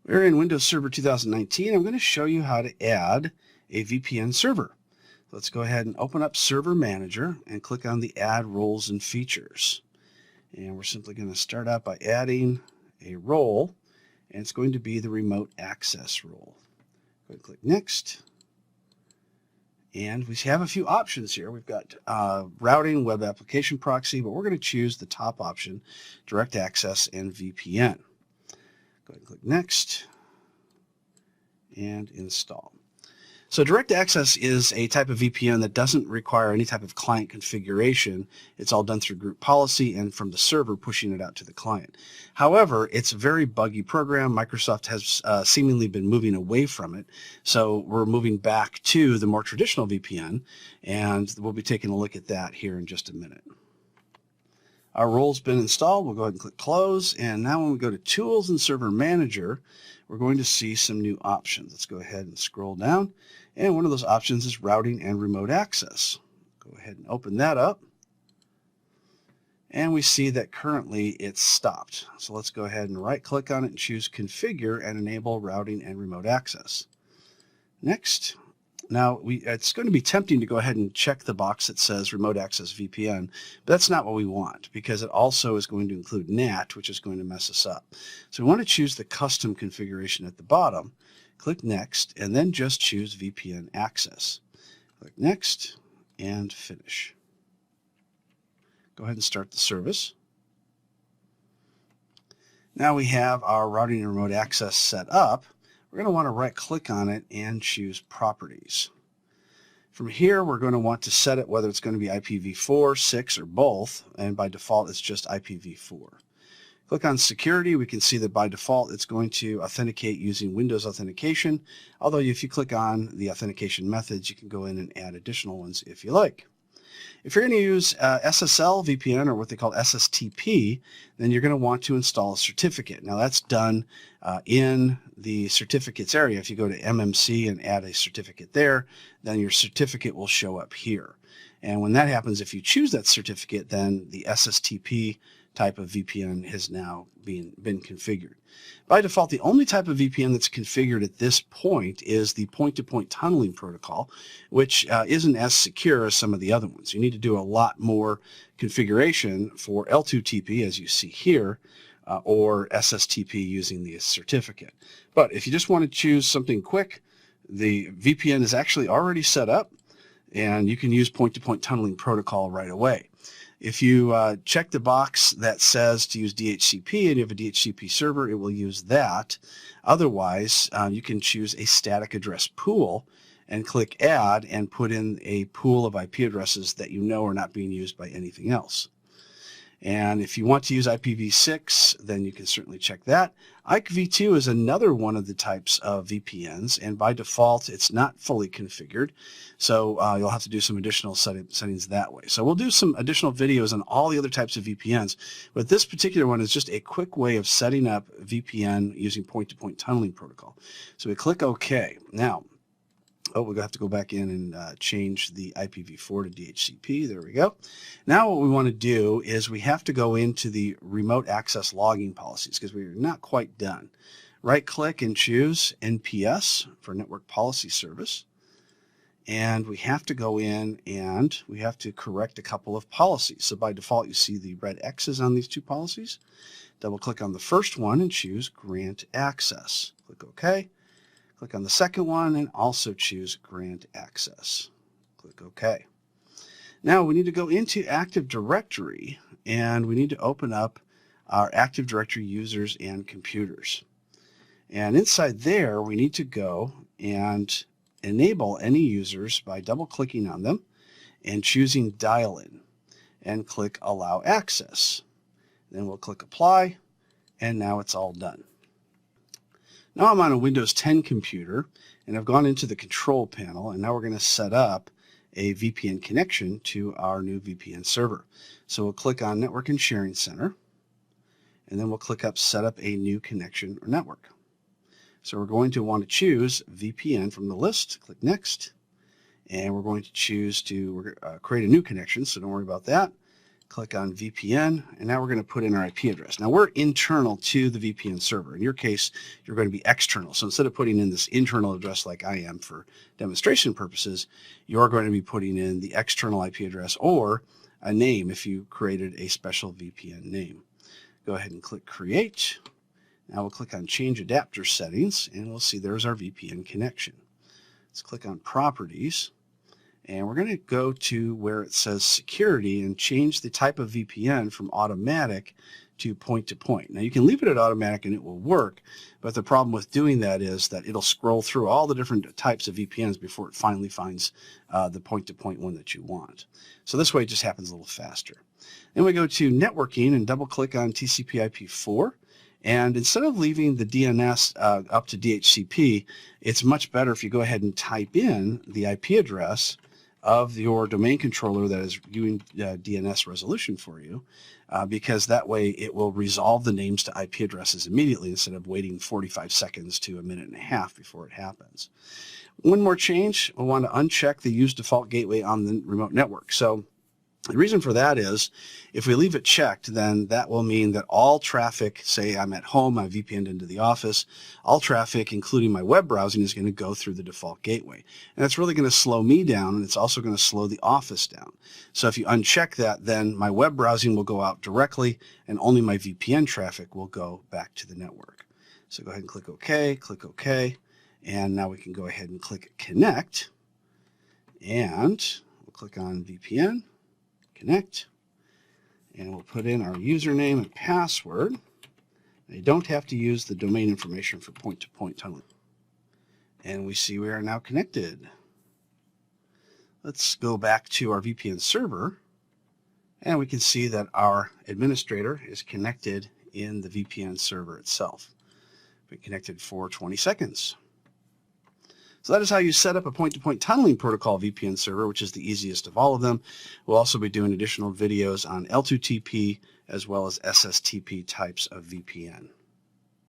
We're in Windows Server 2019. I'm going to show you how to add a VPN server. Let's go ahead and open up Server Manager and click on the Add Roles and Features. And we're simply going to start out by adding a role, and it's going to be the remote access role. Go ahead and click Next. And we have a few options here. We've got routing, web application proxy, but we're going to choose the top option, direct access and VPN. Go ahead and click Next and install. So direct access is a type of VPN that doesn't require any type of client configuration. It's all done through group policy and from the server pushing it out to the client. However, it's a very buggy program. Microsoft has seemingly been moving away from it. So we're moving back to the more traditional VPN, and we'll be taking a look at that here in just a minute. Our role's been installed. We'll go ahead and click Close. And now when we go to Tools and Server Manager, we're going to see some new options. Let's go ahead and scroll down. And one of those options is Routing and Remote Access. Go ahead and open that up. And we see that currently it's stopped. So let's go ahead and right-click on it and choose Configure and Enable Routing and Remote Access. Next. Now, it's going to be tempting to go ahead and check the box that says Remote Access VPN, but that's not what we want because it also is going to include NAT, which is going to mess us up. So we want to choose the custom configuration at the bottom, click Next, and then just choose VPN Access. Click Next and Finish. Go ahead and start the service. Now we have our routing and remote access set up. We're going to want to right-click on it and choose Properties. From here, we're going to want to set it whether it's going to be IPv4, 6, or both, and by default, it's just IPv4. Click on Security. We can see that by default, it's going to authenticate using Windows authentication, although if you click on the authentication methods, you can go in and add additional ones if you like. If you're going to use SSL VPN, or what they call SSTP, then you're going to want to install a certificate. Now that's done in the certificates area. If you go to MMC and add a certificate there, then your certificate will show up here. And when that happens, if you choose that certificate, then the SSTP type of VPN has now been configured. By default, the only type of VPN that's configured at this point is the point-to-point tunneling protocol, which isn't as secure as some of the other ones. You need to do a lot more configuration for L2TP, as you see here, or SSTP using the certificate. But if you just want to choose something quick, the VPN is actually already set up, and you can use point-to-point tunneling protocol right away. If you check the box that says to use DHCP and you have a DHCP server, it will use that. Otherwise, you can choose a static address pool and click Add and put in a pool of IP addresses that you know are not being used by anything else. And if you want to use IPv6, then you can certainly check that. IPv2 is another one of the types of VPNs, and by default, it's not fully configured. So you'll have to do some additional settings that way. So we'll do some additional videos on all the other types of VPNs, but this particular one is just a quick way of setting up VPN using point-to-point tunneling protocol. So we click OK. Now, we're going to have to go back in and change the IPv4 to DHCP. There we go. Now what we want to do is we have to go into the remote access logging policies because we're not quite done. Right-click and choose NPS for Network Policy Service. And we have to go in and we have to correct a couple of policies. So by default, you see the red X's on these two policies. Double-click on the first one and choose Grant Access. Click OK. Click on the second one and also choose Grant Access. Click OK. Now we need to go into Active Directory and we need to open up our Active Directory users and computers. And inside there we need to go and enable any users by double-clicking on them and choosing Dial-In and click Allow Access. Then we'll click Apply and now it's all done. Now I'm on a Windows 10 computer and I've gone into the control panel and now we're going to set up a VPN connection to our new VPN server. So we'll click on Network and Sharing Center and then we'll click up Set up a new connection or network. So we're going to want to choose VPN from the list, click Next, and we're going to choose to create a new connection, so don't worry about that. Click on VPN, and now we're going to put in our IP address. Now we're internal to the VPN server. In your case, you're going to be external. So instead of putting in this internal address like I am for demonstration purposes, you're going to be putting in the external IP address or a name if you created a special VPN name. Go ahead and click Create. Now we'll click on Change Adapter Settings, and we'll see there's our VPN connection. Let's click on Properties. And we're going to go to where it says Security and change the type of VPN from automatic to point-to-point. Now you can leave it at automatic and it will work, but the problem with doing that is that it'll scroll through all the different types of VPNs before it finally finds the point-to-point one that you want. So this way it just happens a little faster. Then we go to Networking and double-click on TCP/IP4. And instead of leaving the DNS up to DHCP, it's much better if you go ahead and type in the IP address of your domain controller that is doing DNS resolution for you, because that way it will resolve the names to IP addresses immediately instead of waiting 45 seconds to a minute and a half before it happens. One more change, we'll want to uncheck the Use Default Gateway on the remote network. So the reason for that is if we leave it checked, then that will mean that all traffic, say I'm at home, I VPN'd into the office, all traffic, including my web browsing, is going to go through the default gateway. And that's really going to slow me down, and it's also going to slow the office down. So if you uncheck that, then my web browsing will go out directly, and only my VPN traffic will go back to the network. So go ahead and click OK, and now we can go ahead and click Connect, and we'll click on VPN. Connect, and we'll put in our username and password. Now, you don't have to use the domain information for point-to-point tunneling. And we see we are now connected. Let's go back to our VPN server, and we can see that our administrator is connected in the VPN server itself. Been connected for 20 seconds. So that is how you set up a point-to-point tunneling protocol VPN server, which is the easiest of all of them. We'll also be doing additional videos on L2TP as well as SSTP types of VPN.